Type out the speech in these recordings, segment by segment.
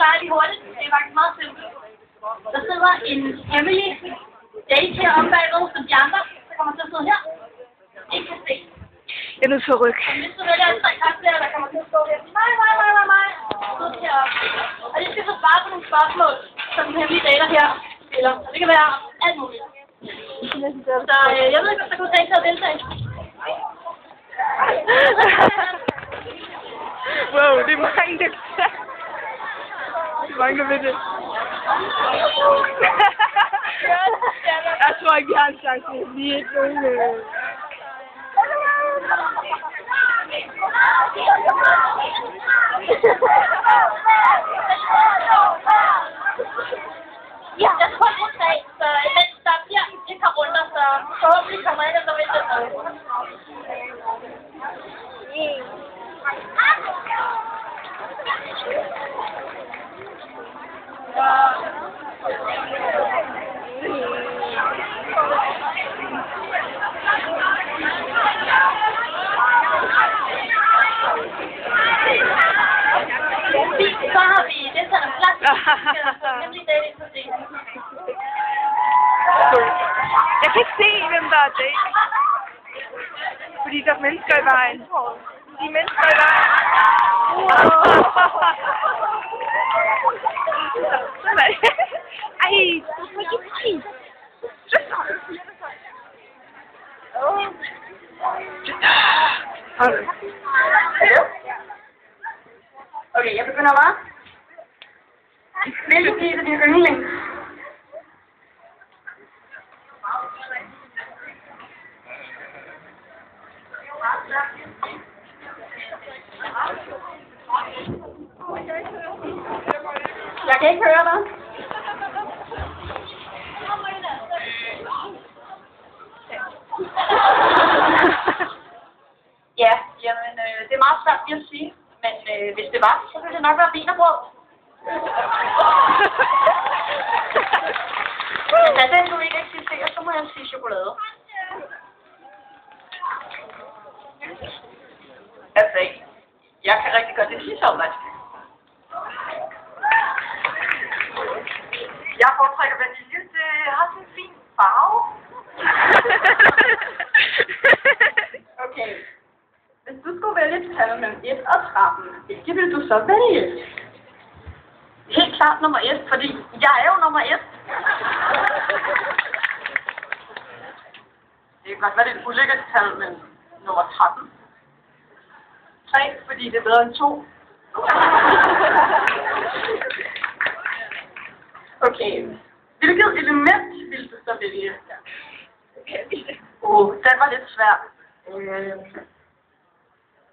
forklare lige hurtigt. Det er faktisk meget simpelt. Der sidder en hemmelig date heroppe bagved, som de andre, der kommer til at sidde her, ikke kan se. Jeg er nødt til at rykke. Hvis du vælger 3 karakterer, der kommer til at stå her, mig, sidde heroppe. Og de skal så svare på nogle spørgsmål, som den hemmelige dater her stiller. Og det kan være alt muligt. Så jeg ved ikke, om der kunne tænke sig at deltage. Wow, det er mange, der kan. Det er mange, der ved det. Jeg tror ikke, vi har en chance. Vi er ikke nogen... Ja, jeg tror det er 3, så der bliver et par runder, så forhåbentlig kommer jeg der vil det noget. Så har vi det sådan en plads, nemlig dating på scenen. Jeg kan ikke se, hvem der er det. Fordi der er mennesker i vejen. De er mennesker i vejen. Ej, Okay, jeg begynder bare. Hvilken pige er din yndling? Jeg kan ikke høre dig. Ja, jamen, det er meget svært lige at sige. Men hvis det var, så ville det nok være wienerbrød. Men da den nu ikke eksisterer, så må jeg sige chokolade. Altså, jeg kan rigtig godt lide sisommer. Jeg foretrækker vanilje. Det har sådan en fin farve. Okay. Hvis du skulle vælge et tal mellem 1 og 13, hvilket vil du så vælge? Helt klart nummer 1, fordi jeg er jo nummer 1. Det kan godt være lidt ulykkes tal, men nummer 13. 3, fordi det er bedre end 2. Okay. Hvilket element vil du så vælge? Den var lidt svær.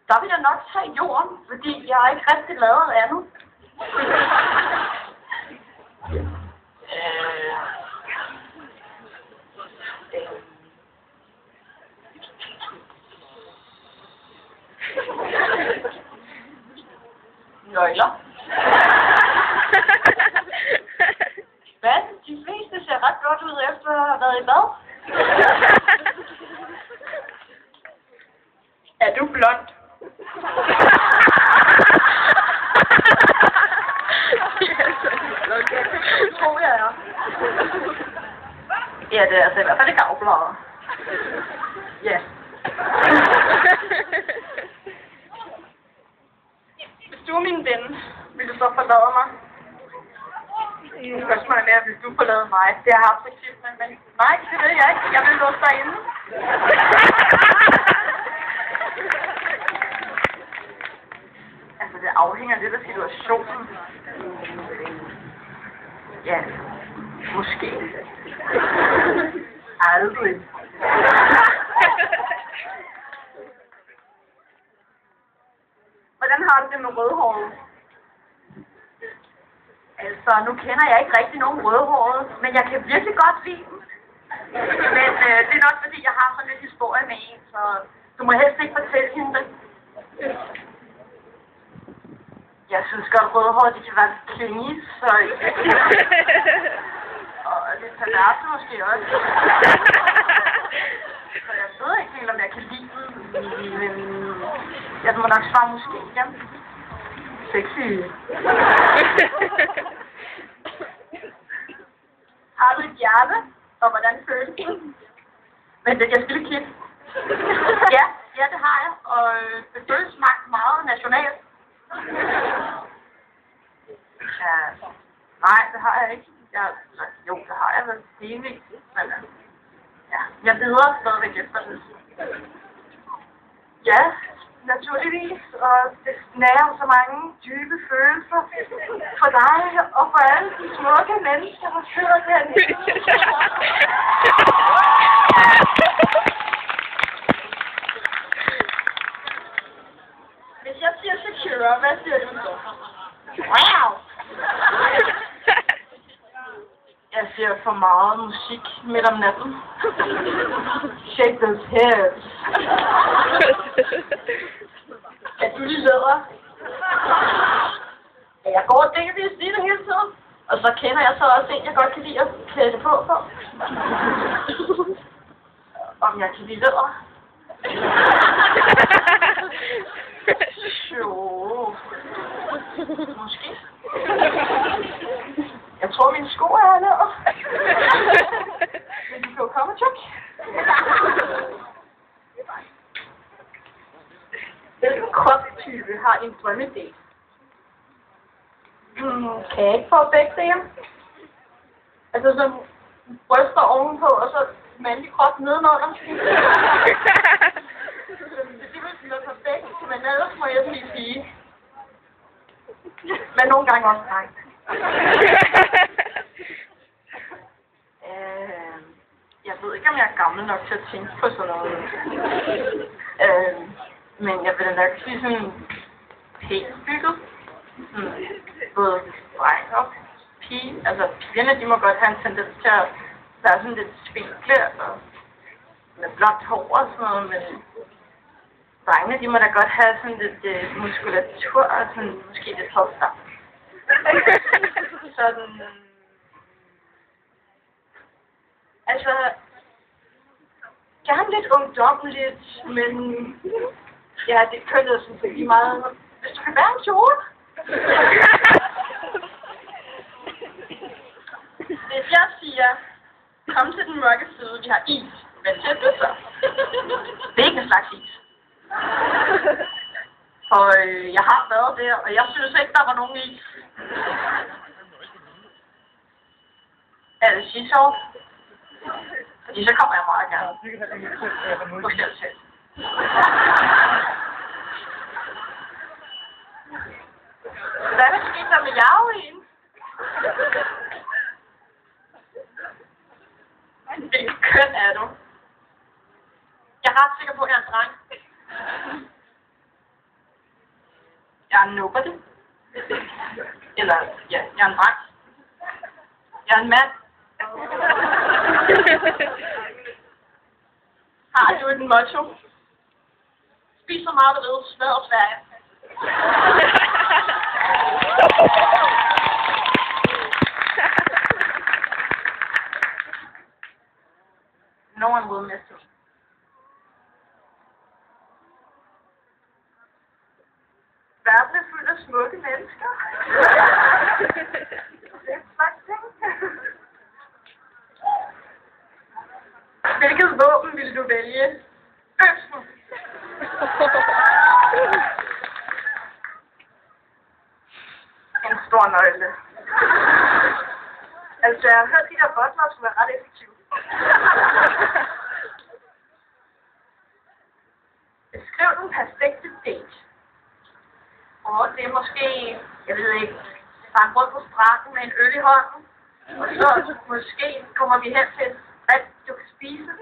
Der vil jeg nok tage jorden, fordi jeg er ikke rigtig lavet andet. Nøgler. Hvad? De fleste ser ret godt ud efter at have været i bad. Er du blond? Det tror jeg er. Ja, det er altså i hvert fald ikke afbladet. Ja. Hvis du er min ven, vil du så forlade mig? Spørgsmålet er, vil du forlade mig? Det har jeg haft et skift med, men nej, det vil jeg ikke. Jeg vil låse dig inde. Altså, det afhænger lidt af situationen. Ja, måske. Aldrig. Hvordan har du det med rødhåret? Altså, nu kender jeg ikke rigtig nogen rødhårede, men jeg kan virkelig godt lide dem. Men det er nok fordi, jeg har sådan lidt historie med en, så du må helst ikke fortælle hende det. Jeg synes godt, rødhårede, de kan være lidt klingige, så... Og lidt perverse måske også. Så jeg ved ikke helt, om jeg kan lide dem, men jeg må nok svare måske, ja. Sexy. Arne, og hvordan føles det? Men jeg skal lige kigge. Ja, det har jeg, og det føles meget nationalt. Ja, nej, det har jeg ikke. Jo, det har jeg vel delvis, men ja, jeg leder stadigvæk efter det. Ja, naturligvis, og det nærer så mange dybe følelser for dig og for alle de smukke mennesker, der sidder dernede. Hvis jeg siger Shakira, hvad siger du så? Wow! Jeg siger for meget musik midt om natten. Shake those hips. Er du lige leder? Jeg går delvis lige det hele tiden. Og så kender jeg så også en, jeg godt kan lide at klæde det på. Om jeg kan lide leder? Jo. Måske. Jeg tror, mine sko er hernede. Men du kan jo komme og tjekke. Hvilken kropstype har en drømmedate? Kan jeg ikke få begge dele? Altså så bryster ovenpå, og så mandlig krop nedenunder. Det vil være perfekt, men ellers må jeg sige pige. Men nogle gange også dreng. Jeg ved ikke, om jeg er gammel nok til at tænke på sådan noget. Men jeg vil da nok sige sådan pænt bygget. Både dreng og pige. Altså pigerne, de må godt have en tendens til at være sådan lidt spinkle og med blåt hår og sådan noget, men drengene, de må da godt have sådan lidt muskulatur og sådan måske lidt hofter. Sådan... Altså... Gerne lidt ungdommeligt, men... Ja, det kønner sådan set lige meget. Hvis du kan være en kjole. Hvis jeg siger, kom til den mørke side, vi har is. Hvad siger du så? Hvilken slags is? For jeg har været der, og jeg synes ikke, der var nogen is. Er det Shisov? Fordi så kommer jeg meget gerne. Måske er det selv. Hvad vil ske der med Jarvin? Hvilken køn er du? Jeg er ret sikker på, at jeg er en dreng. Jeg er en nobody. Eller, ja, jeg er en dreng. Jeg er en mand. Har du et motto? Spis så meget, du ved. Smadrer Sverige. No one will miss me. Verden er fuld af smukke mennesker. Det er en slags ting. Hvilket våben ville du vælge? Øksen. En stor nøgle. Altså, jeg har hørt, at de der bottler skulle være ret effektive. Beskriv den perfekte date. Og det er måske, jeg ved ikke, bare rundt på stranden med en øl i hånden. Og så måske kommer vi hen til et ret, du kan spise.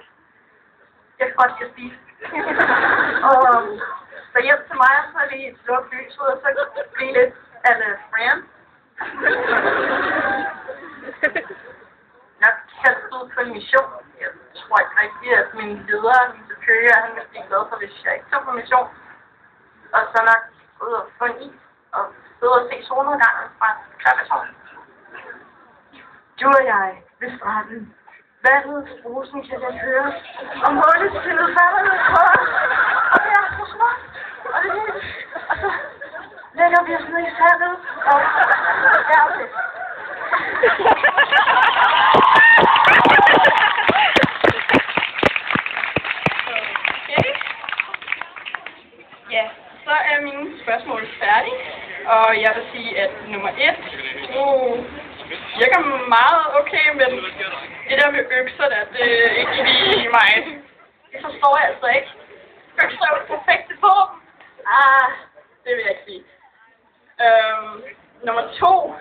Jeg kan godt lide at spise. Og så hjem til mig, så er vi slukke lyset, og så blive lidt alle friends. Nok kastet ud på en mission. Jeg tror ikke rigtigt, at min leder, min superior, han ville blive glad for, hvis jeg ikke tog på mission. Og så nok ud og få en is, og sidde og se solnedgangen fra Klavesholm. Du og jeg ved stranden. Vandet, brusen kan jeg høre, og målestillet falder ned på os. Og det er så smukt, og det hele. Og så lægger vi os ned i sandet, og ja, okay. Nummer 1. Virker meget okay, men det der med økser der, det er ikke lige mig. Det forstår jeg altså ikke. Økser er jo perfekte våben. Det vil jeg ikke sige. Nummer 2.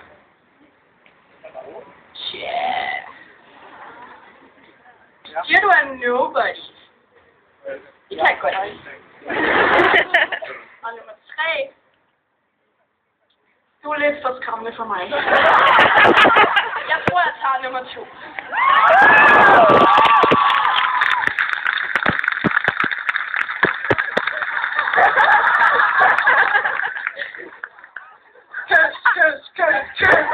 Siger du er nobody? Det kan jeg godt lide. Og nummer 3. Du er lidt for skræmmende for mig. Jeg tror, jeg tager nummer 2. Køs.